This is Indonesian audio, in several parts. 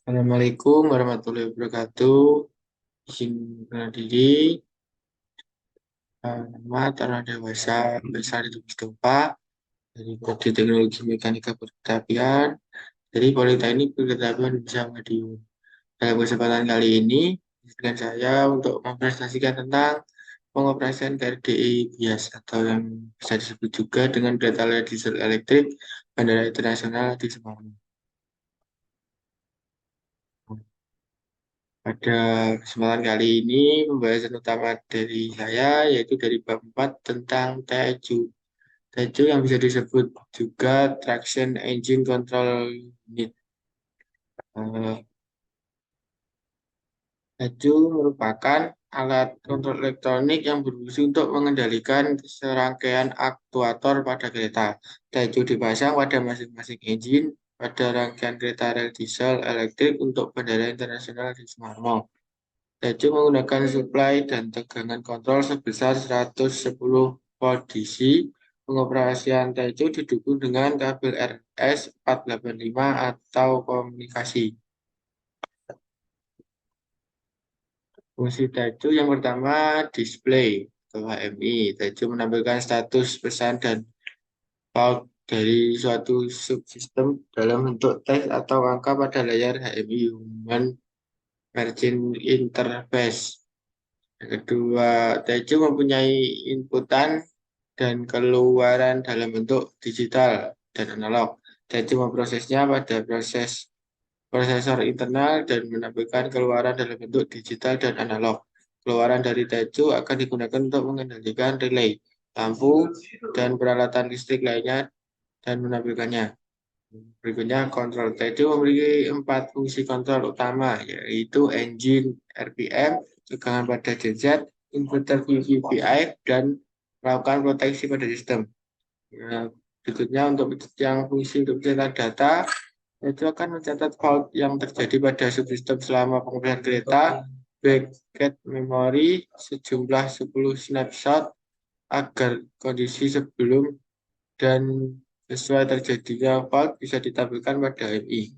Assalamualaikum warahmatullahi wabarakatuh. Izin kenal diri, nama Taruna Dewasa besar di Mustafa dari Prodi Teknologi Mekanika Perkeretapian dari Politeknik Perkeretapian Indonesia Madiun. Dalam kesempatan kali ini, izinkan saya untuk mempresentasikan tentang pengoperasian KRDI bias atau yang bisa disebut juga dengan kereta diesel elektrik Bandara Internasional di Semarang. Pada kesempatan kali ini, pembahasan utama dari saya yaitu dari bab 4 tentang TECU. TECU yang bisa disebut juga Traction Engine Control Unit. Eh, TECU merupakan alat kontrol elektronik yang berfungsi untuk mengendalikan serangkaian aktuator pada kereta. TECU dipasang pada masing-masing engine pada rangkaian kereta rel diesel elektrik untuk Bandara Internasional di Semarang. Tejo menggunakan suplai dan tegangan kontrol sebesar 110 volt DC. Pengoperasian Tejo didukung dengan kabel RS485 atau komunikasi. Fungsi Tejo yang pertama display atau HMI. Tejo menampilkan status pesan dan fault dari suatu subsistem dalam bentuk teks atau angka pada layar HMI Human Margin Interface. Yang kedua, Tejo mempunyai inputan dan keluaran dalam bentuk digital dan analog. Tejo memprosesnya pada prosesor internal dan menampilkan keluaran dalam bentuk digital dan analog. Keluaran dari Tejo akan digunakan untuk mengendalikan relay, lampu, dan peralatan listrik lainnya dan menampilkannya. Berikutnya, kontrol Tejo memiliki 4 fungsi kontrol utama, yaitu engine RPM, tegangan pada genset, inverter VVI, dan melakukan proteksi pada sistem. Berikutnya, untuk yang fungsi untuk mencetak data, itu akan mencatat fault yang terjadi pada subsistem selama pengoperasian kereta, bucket memori sejumlah 10 snapshot agar kondisi sebelum dan sesuai terjadinya fault bisa ditampilkan pada HMI.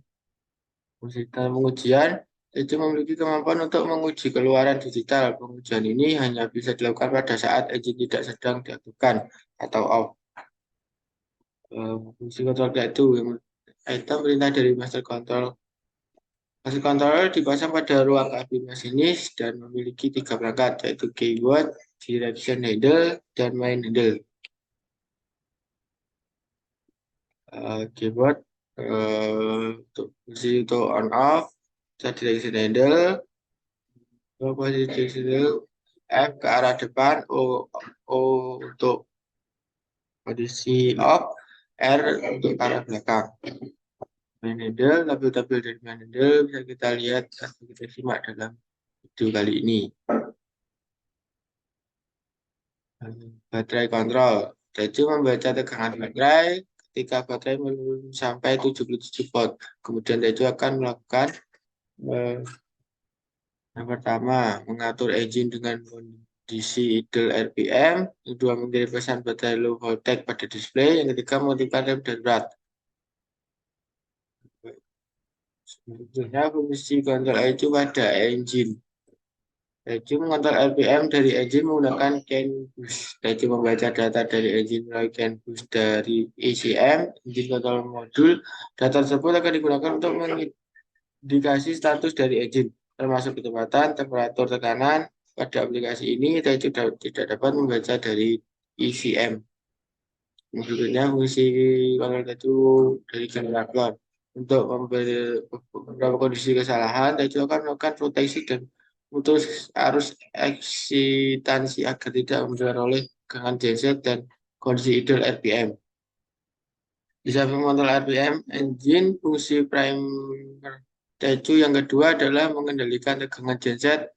Fungsi pengujian itu memiliki kemampuan untuk menguji keluaran digital. Pengujian ini hanya bisa dilakukan pada saat engine tidak sedang diaktifkan atau off. Fungsi kontrol itu item perintah dari master control. Master controller dipasang pada ruang kabin masinis dan memiliki 3 perangkat, yaitu keyword, direction handle, dan main handle. Keyboard untuk fungsi untuk on off, direction handle, posisi handle, F ke arah depan, O untuk posisi off, R untuk ke arah belakang. Main handle, tabel-tabel dari main handle bisa kita lihat atau kita simak dalam video kali ini. Baterai kontrol. Jadi membaca tegangan baterai ketika baterai menurun sampai 77 volt. Kemudian Tejo akan melakukan yang pertama, mengatur engine dengan kondisi idle RPM. Yang kedua, mengirim pesan baterai low voltage pada display. Yang ketiga, mengaktifkan rem darurat. Selanjutnya, fungsi kontrol ECU pada engine. ECU mengontrol RPM dari engine menggunakan CAN bus. ECU membaca data dari engine melalui CAN bus dari ECM, engine control modul. Data tersebut akan digunakan untuk mengindikasi status dari engine, termasuk kecepatan, temperatur, tekanan. Pada aplikasi ini, ECU tidak dapat membaca dari ECM. Berikutnya, fungsi kontrol ECU dari generator. Untuk beberapa kondisi kesalahan, ECU akan melakukan proteksi dan putus arus eksitansi agar tidak memperoleh tegangan genset dan kondisi idle RPM. Bisa mengontrol RPM engine, fungsi primer TECU yang kedua adalah mengendalikan tegangan genset.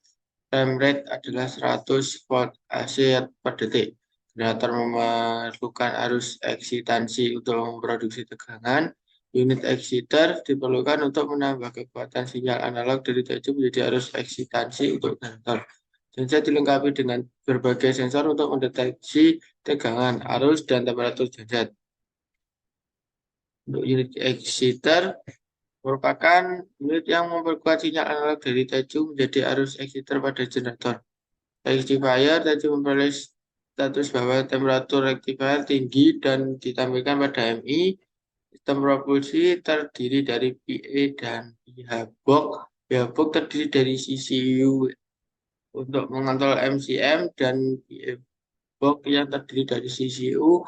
Frame rate adalah 100 volt AC per detik. Generator memerlukan arus eksitansi untuk memproduksi tegangan. Unit exciter diperlukan untuk menambah kekuatan sinyal analog dari TECU menjadi arus eksitansi untuk generator. Genset dilengkapi dengan berbagai sensor untuk mendeteksi tegangan, arus, dan temperatur genset. Untuk unit exciter merupakan unit yang memperkuat sinyal analog dari Teju menjadi arus exciter pada generator. Rectifier Teju memperoleh status bahwa temperatur rectifier tinggi dan ditampilkan pada MI. Sistem propulsi terdiri dari PA dan PH-box. PH-box terdiri dari CCU untuk mengontrol MCM dan PA-box yang terdiri dari CCU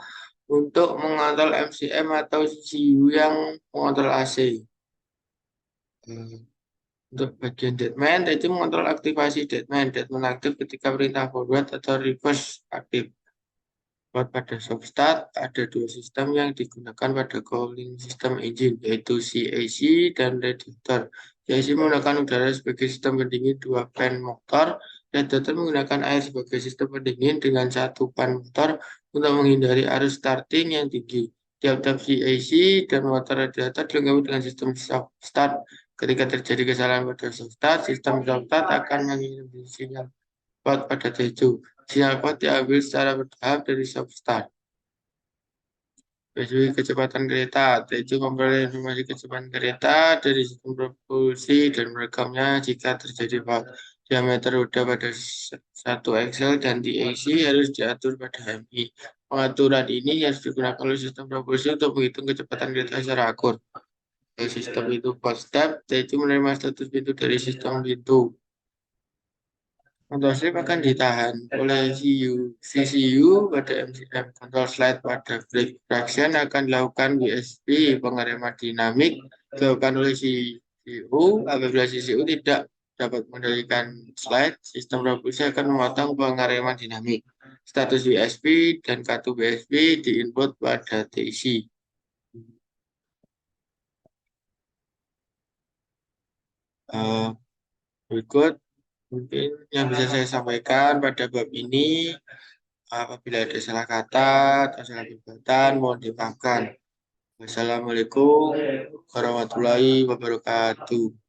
untuk mengontrol MCM atau CCU yang mengontrol AC. Untuk bagian deadman, itu mengontrol aktivasi deadman. Deadman aktif ketika perintah forward atau reverse aktif. Buat pada soft start, ada dua sistem yang digunakan pada cooling system engine, yaitu CAC dan radiator. CAC menggunakan udara sebagai sistem pendingin dua fan motor, radiator menggunakan air sebagai sistem pendingin dengan satu fan motor untuk menghindari arus starting yang tinggi. Tiap-tiap CAC dan motor radiator dilengkapi dengan sistem soft start. Ketika terjadi kesalahan pada soft start, sistem soft start akan mengirim sinyal pada Tejo. Sinyal pot diambil secara bertahap dari soft start. Dari kecepatan kereta, Tejo memperoleh informasi kecepatan kereta dari sistem propulsi dan merekamnya jika terjadi fault. Diameter roda pada satu axle dan DAC harus diatur pada MI. Pengaturan ini harus digunakan oleh sistem propulsi untuk menghitung kecepatan kereta secara akur. Sistem itu post step, Tejo menerima status pintu dari sistem pintu. Control slip akan ditahan oleh CCU pada MCM. Control slide pada brake traction akan dilakukan BSP, pengereman dinamik, dilakukan oleh CCU. Apabila CCU tidak dapat mengendalikan slide, sistem propulsi akan memotong pengereman dinamik. Status BSP dan kartu BSP diinput pada TC. Berikut mungkin yang bisa saya sampaikan pada bab ini. Apabila ada salah kata atau salah perbuatan, mohon dimaafkan. Wassalamualaikum warahmatullahi wabarakatuh.